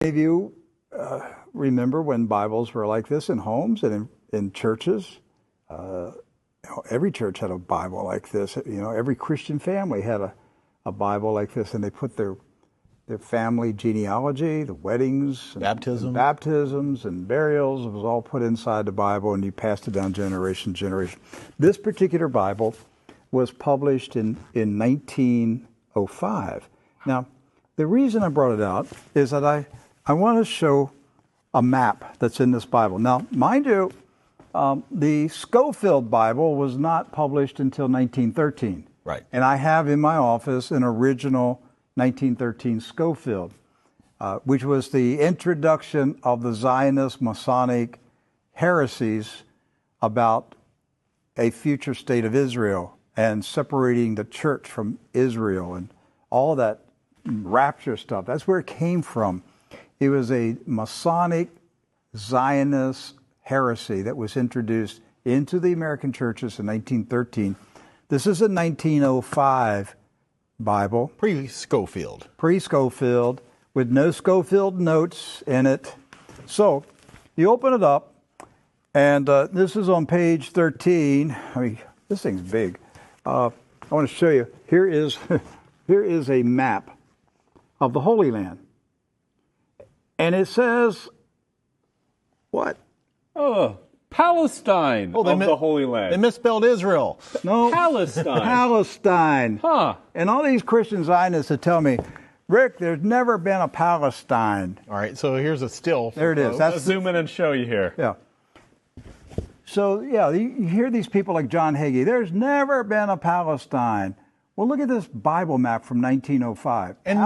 If you remember when Bibles were like this in homes and in churches, every church had a Bible like this. Every Christian family had a Bible like this, and they put their family genealogy, the weddings, and baptisms and burials. It was all put inside the Bible, and you passed it down generation to generation. This particular Bible was published in 1905. Now, the reason I brought it out is that I want to show a map that's in this Bible. Now, mind you, the Scofield Bible was not published until 1913. Right. And I have in my office an original 1913 Scofield, which was the introduction of the Zionist Masonic heresies about a future state of Israel and separating the church from Israel and all that rapture stuff. That's where it came from. It was a Masonic Zionist heresy that was introduced into the American churches in 1913. This is a 1905 Bible. Pre-Scofield. Pre-Scofield, with no Scofield notes in it. So, you open it up, and this is on page 13. I mean, this thing's big. I want to show you. Here is a map of the Holy Land. And it says, what? Oh, Palestine of the Holy Land. They misspelled Israel. No. Palestine. Palestine. Huh. And all these Christian Zionists that tell me, Rick, there's never been a Palestine. All right, so here's a still. There it is. Let's zoom in and show you here. Yeah. So, yeah, you hear these people like John Hagee, there's never been a Palestine. Well, look at this Bible map from 1905. And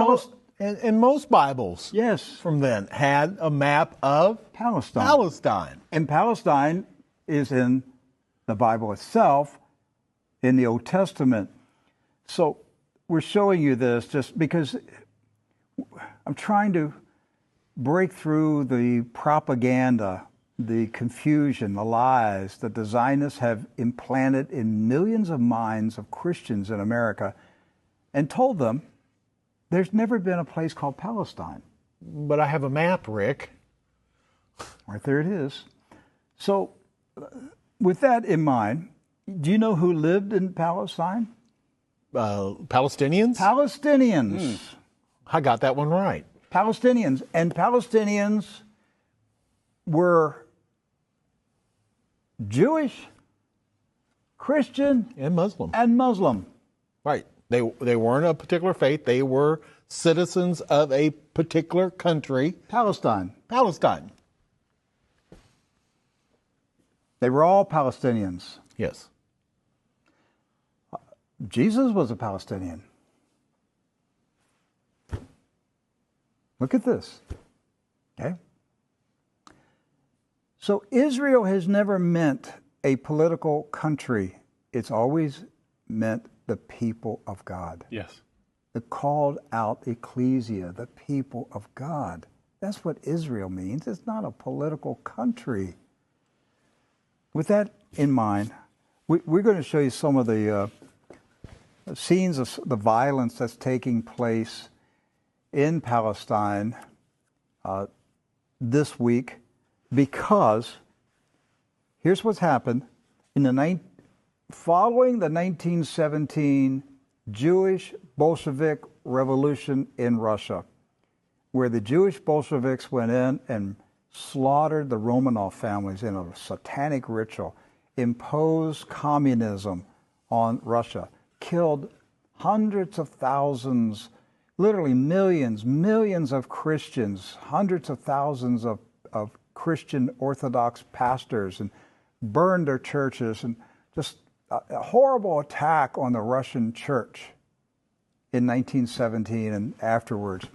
most Bibles from then had a map of Palestine. And Palestine is in the Bible itself, in the Old Testament. So we're showing you this just because I'm trying to break through the propaganda, the confusion, the lies that the Zionists have implanted in millions of minds of Christians in America, and told them there's never been a place called Palestine. But I have a map, Rick. Right there it is. So, with that in mind, do you know who lived in Palestine? Palestinians? Palestinians. I got that one right. Palestinians. And Palestinians were Jewish, Christian, and Muslim. Right. They weren't a particular faith. They were citizens of a particular country. Palestine. They were all Palestinians. Yes. Jesus was a Palestinian. Look at this. Okay? So Israel has never meant a political country. It's always meant the people of God. Yes. The called out ecclesia, the people of God. That's what Israel means. It's not a political country. With that in mind, we're going to show you some of the scenes of the violence that's taking place in Palestine this week, because here's what's happened. Following the 1917 Jewish Bolshevik Revolution in Russia, where the Jewish Bolsheviks went in and slaughtered the Romanov families in a satanic ritual, imposed communism on Russia, killed hundreds of thousands, literally millions of Christians, hundreds of thousands of Christian Orthodox pastors, and burned their churches, and just a horrible attack on the Russian church in 1917 and afterwards.